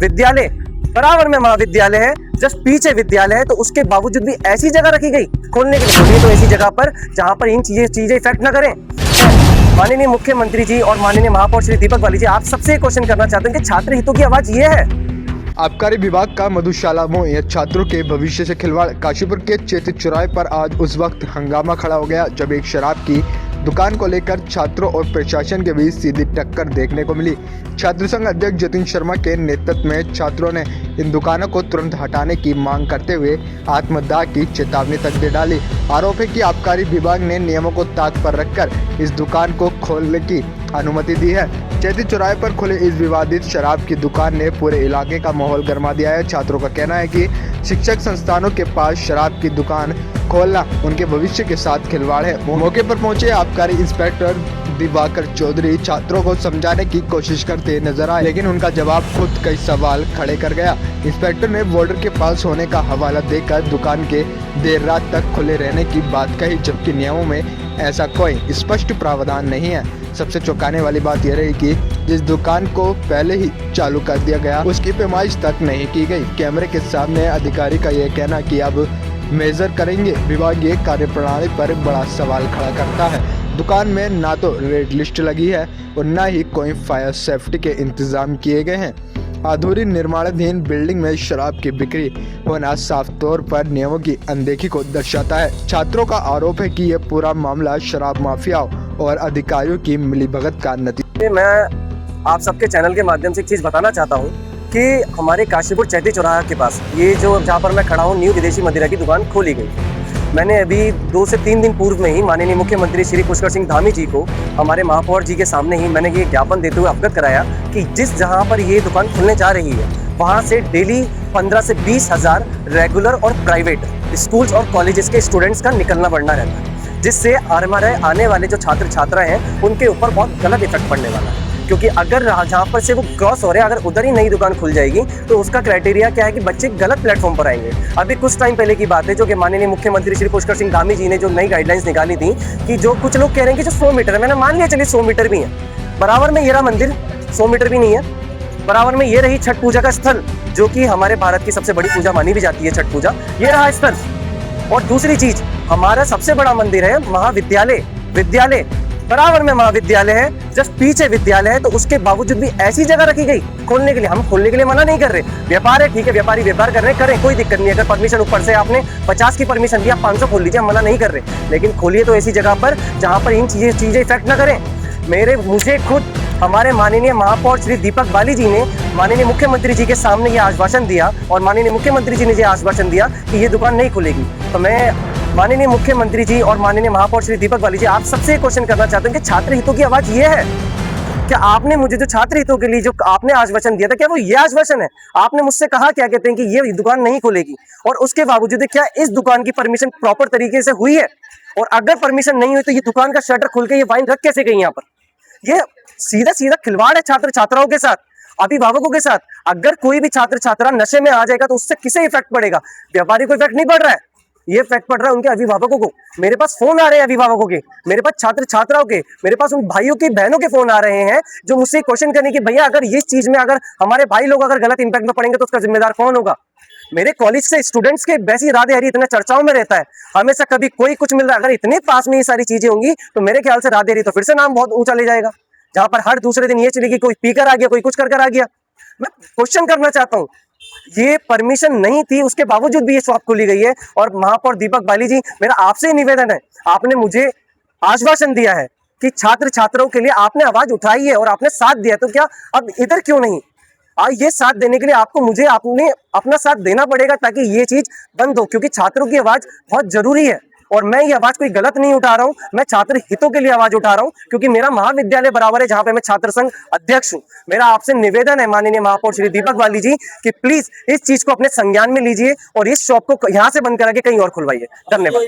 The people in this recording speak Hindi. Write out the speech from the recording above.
विद्यालय बराबर में महाविद्यालय है, जस्ट पीछे विद्यालय है, तो उसके बावजूद भी ऐसी जगह रखी गई खोलने के लिए। खोलिए तो ऐसी जगह पर जहां पर इन चीजें इफेक्ट ना करें। माननीय मुख्यमंत्री जी और माननीय महापौर श्री दीपक बाली जी, आप सबसे क्वेश्चन करना चाहते हैं कि छात्र हितों की आवाज ये है। आबकारी विभाग का मधुशाला मोह छात्रों के भविष्य से खिलवाड़। काशीपुर के चेती चौराहे पर आज उस वक्त हंगामा खड़ा हो गया जब एक शराब की दुकान को लेकर छात्रों और प्रशासन के बीच सीधी टक्कर देखने को मिली। छात्र संघ अध्यक्ष जतिन शर्मा के नेतृत्व में छात्रों ने इन दुकानों को तुरंत हटाने की मांग करते हुए आत्मदाह की चेतावनी तक दे डाली। आरोप है कि आबकारी विभाग ने नियमों को ताक पर रखकर इस दुकान को खोलने की अनुमति दी है। चेती चौराहे पर खुले इस विवादित शराब की दुकान ने पूरे इलाके का माहौल गर्मा दिया है। छात्रों का कहना है कि शिक्षक संस्थानों के पास शराब की दुकान खोलना उनके भविष्य के साथ खिलवाड़ है। मौके पर पहुंचे आबकारी इंस्पेक्टर दिवाकर चौधरी छात्रों को समझाने की कोशिश करते नजर आए, लेकिन उनका जवाब खुद कई सवाल खड़े कर गया। इंस्पेक्टर ने बॉर्डर के पास होने का हवाला देकर दुकान के देर रात तक खुले रहने की बात कही, जबकि नियमों में ऐसा कोई स्पष्ट प्रावधान नहीं है। सबसे चौंकाने वाली बात यह रही कि जिस दुकान को पहले ही चालू कर दिया गया उसकी पैमाइश तक नहीं की गई। कैमरे के सामने अधिकारी का यह कहना कि अब मेजर करेंगे। विभागीय कार्यप्रणाली पर बड़ा सवाल खड़ा करता है। दुकान में ना तो रेड लिस्ट लगी है और न ही कोई फायर सेफ्टी के इंतजाम किए गए हैं। अधूरी निर्माणाधीन बिल्डिंग में शराब की बिक्री होना साफ तौर पर नियमों की अनदेखी को दर्शाता है। छात्रों का आरोप है कि यह पूरा मामला शराब माफियाओं और अधिकारियों की मिलीभगत का नतीजा। मैं आप सबके चैनल के माध्यम से एक चीज़ बताना चाहता हूँ कि हमारे काशीपुर चैती चौराहा के पास ये जो जहाँ पर मैं खड़ा हूँ न्यू विदेशी मदिरा की दुकान खोली गई। मैंने अभी 2 से 3 दिन पूर्व में ही माननीय मुख्यमंत्री श्री पुष्कर सिंह धामी जी को हमारे महापौर जी के सामने ही मैंने ये ज्ञापन देते हुए अवगत कराया कि जिस जहाँ पर ये दुकान खुलने जा रही है वहाँ से डेली 15 से 20 हज़ार रेगुलर और प्राइवेट स्कूल्स और कॉलेजेस के स्टूडेंट्स का निकलना बढ़ना रहता है, जिससे हमारे आने वाले जो छात्र छात्रा हैं उनके ऊपर बहुत गलत इफेक्ट पड़ने वाला है। क्योंकि अगर जहाँ पर से वो क्रॉस हो रहे हैं, अगर उधर ही नई दुकान खुल जाएगी तो उसका क्राइटेरिया क्या है कि बच्चे गलत प्लेटफॉर्म पर आएंगे। अभी कुछ टाइम पहले की बात है जो कि माननीय मुख्यमंत्री श्री पुष्कर सिंह धामी जी ने जो नई गाइडलाइंस निकाली थी कि जो कुछ लोग कह रहे हैं कि जो 100 मीटर है, मैंने मान लिया चलिए 100 मीटर भी है, बराबर में ये रहा मंदिर 100 मीटर भी नहीं है, बराबर में ये रही छठ पूजा का स्थल जो कि हमारे भारत की सबसे बड़ी पूजा मानी भी जाती है छठ पूजा, ये रहा स्थल। और दूसरी चीज, हमारा सबसे बड़ा मंदिर है महाविद्यालय, विद्यालय बराबर में महाविद्यालय है, जस्ट पीछे विद्यालय है, तो उसके बावजूद भी ऐसी जगह रखी गई खोलने के लिए। हम खोलने के लिए मना नहीं कर रहे, व्यापार है, ठीक है, व्यापारी व्यापार कर रहे हैं, करें, कोई दिक्कत नहीं। अगर परमिशन ऊपर से आपने 50 की परमिशन दी, आप 500 खोल लीजिए, हम मना नहीं कर रहे, लेकिन खोलिए तो ऐसी जगह पर जहां पर इन चीजें इफेक्ट ना करें। मुझे खुद हमारे माननीय महापौर श्री दीपक बाली जी ने माननीय मुख्यमंत्री जी के सामने ये आश्वासन दिया और माननीय मुख्यमंत्री जी ने ये आश्वासन दिया कि ये दुकान नहीं खुलेगी। तो मैं माननीय मुख्यमंत्री जी और माननीय महापौर श्री दीपक बाली जी, आप सबसे क्वेश्चन करना चाहते हैं कि छात्र हितों की आवाज ये है क्या? आपने मुझे जो छात्र हितों के लिए जो आपने आश्वासन दिया था, क्या वो ये आश्वासन है? आपने मुझसे कहा क्या कहते हैं कि ये दुकान नहीं खुलेगी, और उसके बावजूद क्या इस दुकान की परमिशन प्रॉपर तरीके से हुई है? और अगर परमिशन नहीं हुई तो ये दुकान का शटर खुल के ये वाइन रख कैसे गई यहाँ पर? ये सीधा सीधा खिलवाड़ है छात्र छात्राओं के साथ, अभिभावकों के साथ। अगर कोई भी छात्र छात्रा नशे में आ जाएगा तो उससे किसे इफेक्ट पड़ेगा? व्यापारी को इफेक्ट नहीं पड़ रहा है, ये इफेक्ट पड़ रहा है उनके अभिभावकों को। मेरे पास फोन आ रहे हैं अभिभावकों के, मेरे पास छात्र छात्राओं के, मेरे पास उन भाइयों के बहनों के फोन आ रहे हैं जो मुझसे क्वेश्चन करने की भैया अगर इस चीज में अगर हमारे भाई लोग अगर गलत इंपैक्ट में पड़ेंगे तो उसका जिम्मेदार कौन होगा? मेरे कॉलेज से स्टूडेंट्स के वैसी राधे हरी इतना चर्चाओं में रहता है, हमेशा कभी कोई कुछ मिल रहा है। अगर इतने पास में ये सारी चीजें होंगी तो मेरे ख्याल से राधे हरी तो फिर से नाम बहुत ऊंचा ले जाएगा, जहां पर हर दूसरे दिन ये चलेगी कोई पीकर आ गया, कोई कुछ कर आ गया। मैं क्वेश्चन करना चाहता हूँ, ये परमिशन नहीं थी उसके बावजूद भी ये शॉप खुली गई है। और महापौर दीपक बाली जी, मेरा आपसे निवेदन है, आपने मुझे आश्वासन दिया है कि छात्र छात्राओं के लिए आपने आवाज उठाई है और आपने साथ दिया, तो क्या अब इधर क्यों नहीं? ये साथ देने के लिए आपको मुझे आपने अपना साथ देना पड़ेगा ताकि ये चीज बंद हो, क्योंकि छात्रों की आवाज बहुत जरूरी है। और मैं ये आवाज कोई गलत नहीं उठा रहा हूँ, मैं छात्र हितों के लिए आवाज उठा रहा हूँ, क्योंकि मेरा महाविद्यालय बराबर है जहां पे मैं छात्र संघ अध्यक्ष हूँ। मेरा आपसे निवेदन है माननीय महापौर श्री दीपक बाली जी कि प्लीज इस चीज को अपने संज्ञान में लीजिए और इस शॉप को यहाँ से बंद करा के कहीं और खुलवाइए। धन्यवाद।